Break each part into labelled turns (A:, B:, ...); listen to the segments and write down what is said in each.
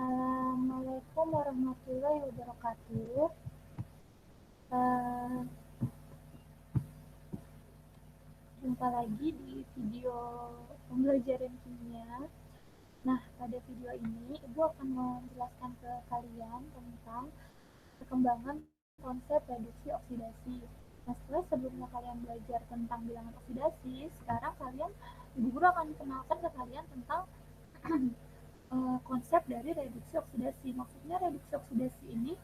A: Assalamualaikum warahmatullahi wabarakatuh. Eh, Jumpa lagi di video pembelajaran kimia. Nah, pada video ini Ibu akan menjelaskan ke kalian tentang perkembangan konsep reduksi oksidasi. Nah, sebelumnya kalian belajar tentang bilangan oksidasi, sekarang Ibu Guru akan kenalkan ke kalian tentang konsep dari reduksi oksidasi. Maksudnya reduksi oksidasi ini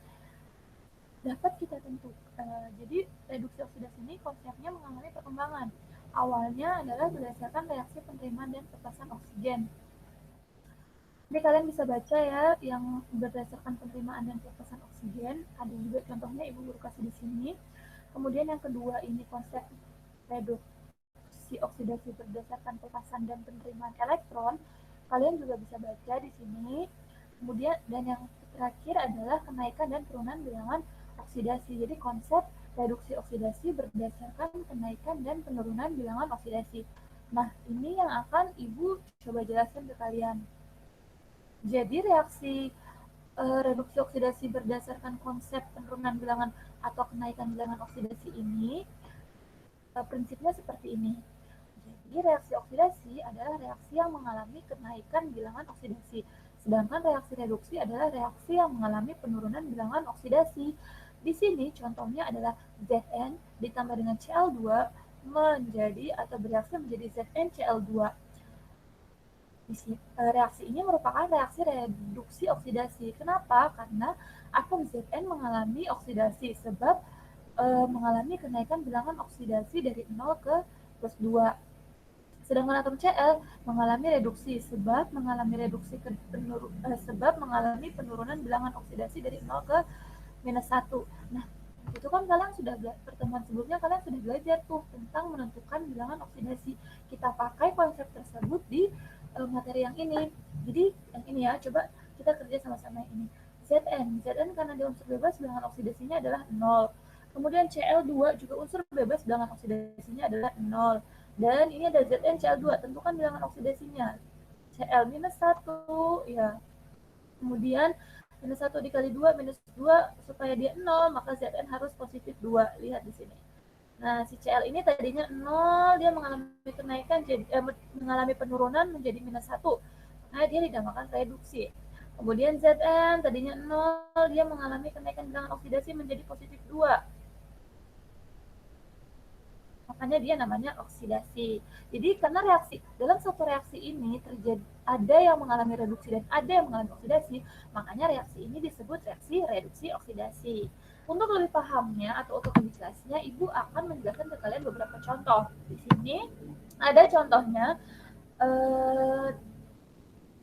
A: dapat kita tentukan. Jadi reduksi oksidasi ini konsepnya mengalami perkembangan. Awalnya adalah berdasarkan reaksi penerimaan dan pelepasan oksigen. Jadi kalian bisa baca ya yang berdasarkan penerimaan dan pelepasan oksigen. Ada juga contohnya Ibu Guru kasih di sini. Kemudian yang kedua ini konsep reduksi oksidasi berdasarkan pelepasan dan penerimaan elektron. Kalian juga bisa baca di sini. Kemudian dan yang terakhir adalah kenaikan dan penurunan bilangan oksidasi. Jadi konsep reduksi oksidasi berdasarkan kenaikan dan penurunan bilangan oksidasi. Nah, ini yang akan Ibu coba jelaskan ke kalian. Jadi reaksi reduksi oksidasi berdasarkan konsep penurunan bilangan atau kenaikan bilangan oksidasi ini prinsipnya seperti ini. Jadi reaksi oksidasi adalah reaksi yang mengalami kenaikan bilangan oksidasi. Sedangkan reaksi reduksi adalah reaksi yang mengalami penurunan bilangan oksidasi. Di sini contohnya adalah Zn ditambah dengan Cl2 menjadi atau bereaksi menjadi ZnCl2. Reaksi ini merupakan reaksi reduksi oksidasi. Kenapa? Karena atom Zn mengalami oksidasi sebab mengalami kenaikan bilangan oksidasi dari 0 ke +2. Sedangkan atom Cl mengalami reduksi sebab mengalami penurunan bilangan oksidasi dari 0 ke -1. Nah, itu kan kalian sudah pertemuan sebelumnya kalian sudah belajar tuh tentang menentukan bilangan oksidasi. Kita pakai konsep tersebut di materi yang ini. Jadi yang ini ya, coba kita kerja sama-sama yang ini. Zn karena dia unsur bebas bilangan oksidasinya adalah 0. Kemudian Cl2 juga unsur bebas bilangan oksidasinya adalah 0. Dan ini ada ZnCl2, tentukan bilangan oksidasinya. Cl-1 ya. Kemudian -1 dikali 2 -2 supaya dia 0 maka Zn harus positif 2. Lihat di sini. Nah, si Cl ini tadinya 0, dia mengalami kenaikan mengalami penurunan menjadi -1. Nah, dia dinamakan reduksi. Kemudian Zn tadinya 0, dia mengalami kenaikan bilangan oksidasi menjadi positif 2. Makanya dia namanya oksidasi. Jadi karena dalam satu reaksi ini terjadi ada yang mengalami reduksi dan ada yang mengalami oksidasi, makanya reaksi ini disebut reaksi reduksi oksidasi. Untuk lebih pahamnya atau untuk lebih jelasnya, Ibu akan menjelaskan ke kalian beberapa contoh. Di sini ada contohnya.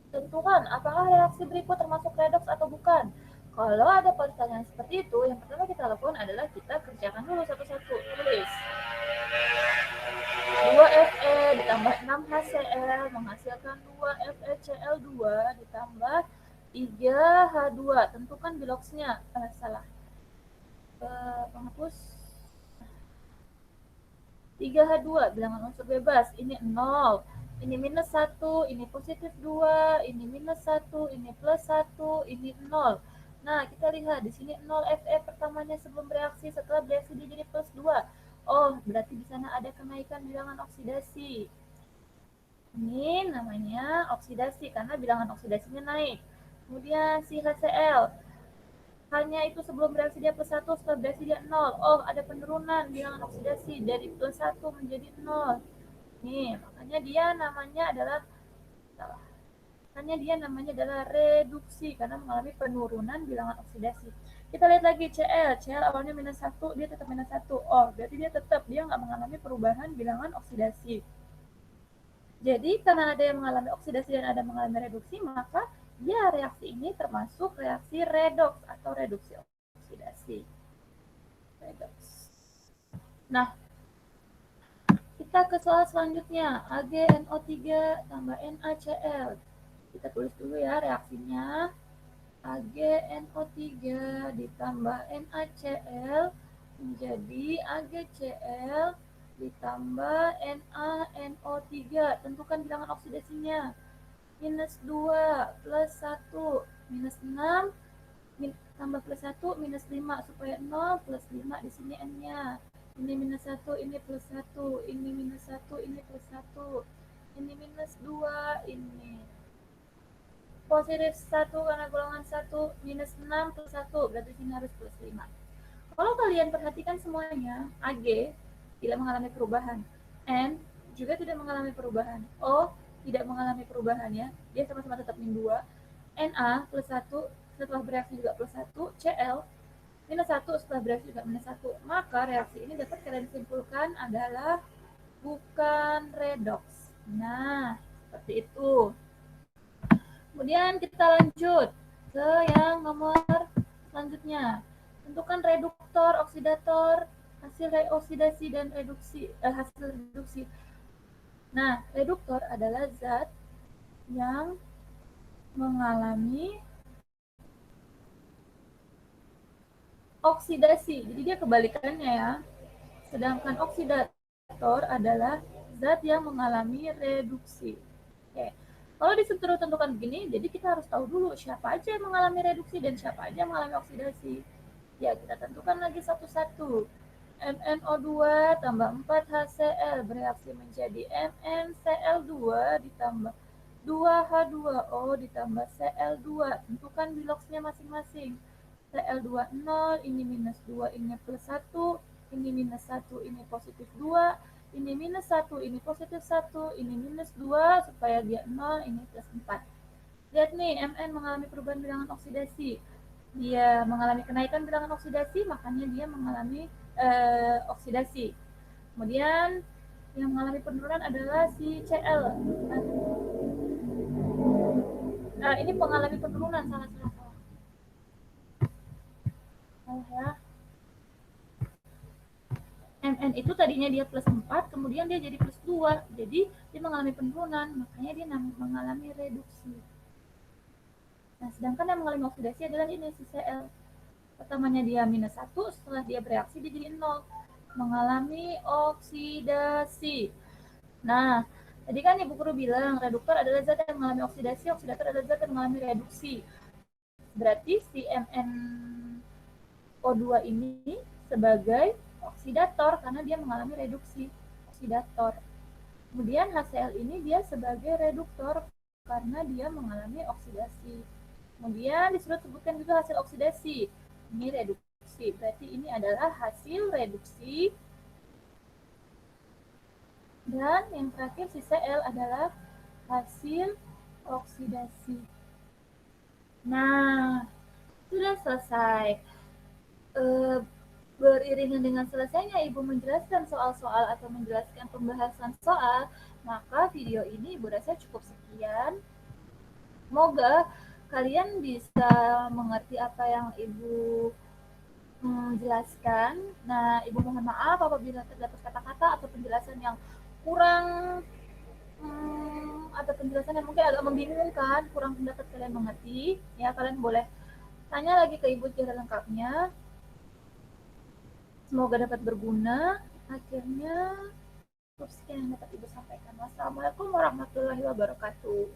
A: Tentukan apakah reaksi berikut termasuk redoks atau bukan. Kalau ada pertanyaan seperti itu, yang pertama kita lakukan adalah kita kerjakan dulu satu-satu. Tulis 2Fe ditambah 6HCl menghasilkan 2FeCl2 ditambah 3H2. Tentukan biloxnya. Salah. Penghapus. 3H2 bilangan unsur bebas. Ini 0. Ini -1, ini positif 2, ini -1, ini +1, ini 0. Nah, kita lihat di sini 0 Fe pertamanya sebelum bereaksi, setelah bereaksi dia jadi +2. Oh, berarti di sana ada kenaikan bilangan oksidasi. Ini namanya oksidasi karena bilangan oksidasinya naik. Kemudian si HCl hanya itu sebelum bereaksi dia +1, setelah bereaksi dia 0. Oh, ada penurunan bilangan oksidasi dari +1 menjadi 0. Nih, makanya dia namanya adalah reduksi karena mengalami penurunan bilangan oksidasi. Kita lihat lagi Cl awalnya -1, dia tetap -1. Oh, berarti dia nggak mengalami perubahan bilangan oksidasi. Jadi karena ada yang mengalami oksidasi dan ada yang mengalami reduksi, maka ya reaksi ini termasuk reaksi redoks atau reduksi oksidasi. Redoks. Nah, kita ke soal selanjutnya, AgNO3 tambah NaCl. Kita tulis dulu ya reaksinya. AgNO3 ditambah NaCl menjadi AgCl ditambah NaNO3. Tentukan bilangan oksidasinya. minus 2 plus 1 minus 6 tambah plus 1 minus 5 supaya 0 plus 5 di sini n-nya. Ini minus 1, ini plus 1, ini minus 1, ini plus 1, ini minus 2, ini positif 1 karena golongan 1, minus 6 plus 1, berarti sini harus plus 5. Kalau kalian perhatikan semuanya, AG tidak mengalami perubahan, N juga tidak mengalami perubahan, O tidak mengalami perubahan ya, dia sama-sama tetap min 2, Na plus 1 setelah bereaksi juga plus 1, Cl minus 1 setelah bereaksi juga minus 1. Maka reaksi ini dapat kalian simpulkan adalah bukan redoks. Nah, seperti itu. Kemudian kita lanjut ke yang nomor selanjutnya. Tentukan reduktor, oksidator, hasil oksidasi dan reduksi, hasil reduksi. Nah, reduktor adalah zat yang mengalami oksidasi. Jadi dia kebalikannya ya. Sedangkan oksidator adalah zat yang mengalami reduksi. Oke. Kalau disuruh tentukan begini, jadi kita harus tahu dulu siapa aja yang mengalami reduksi dan siapa aja yang mengalami oksidasi. Ya, kita tentukan lagi satu-satu. MnO2 tambah 4 HCl bereaksi menjadi MnCl2 ditambah 2H2O ditambah Cl2. Tentukan biloxnya masing-masing. Cl2 0, ini minus 2, ini plus 1, ini minus 1, ini positif 2, ini minus 1, ini positif 1, ini minus 2, supaya dia 0, ini plus 4. Lihat nih, Mn mengalami perubahan bilangan oksidasi. Dia mengalami kenaikan bilangan oksidasi, makanya dia mengalami oksidasi. Kemudian yang mengalami penurunan adalah si Cl. Ini mengalami penurunan, salah ya. Mn itu tadinya dia plus 4, kemudian dia jadi plus 2. Jadi dia mengalami penurunan, makanya dia mengalami reduksi. Nah, sedangkan yang mengalami oksidasi adalah ini si Cl. Pertamanya dia minus 1, setelah dia bereaksi dia jadi 0. Mengalami oksidasi. Nah, tadi kan Ibu Guru bilang reduktor adalah zat yang mengalami oksidasi, oksidator adalah zat yang mengalami reduksi. Berarti si MnO2 ini sebagai oksidator karena dia mengalami reduksi, oksidator. Kemudian HCl ini dia sebagai reduktor karena dia mengalami oksidasi. Kemudian disuruh sebutkan juga hasil oksidasi. Ini reduksi, berarti ini adalah hasil reduksi. Dan yang terakhir si Cl adalah hasil oksidasi. Nah, sudah selesai. Beriringan dengan selesainya Ibu menjelaskan soal-soal atau menjelaskan pembahasan soal, maka video ini Ibu rasa cukup sekian. Semoga kalian bisa mengerti apa yang Ibu jelaskan. Nah, Ibu mohon maaf apabila terdapat kata-kata atau penjelasan yang kurang atau penjelasan yang mungkin agak membingungkan, kurang dapat kalian mengerti, ya kalian boleh tanya lagi ke Ibu secara lengkapnya. Semoga dapat berguna. Akhirnya, cukup sekian yang dapat Ibu sampaikan. Wassalamualaikum warahmatullahi wabarakatuh.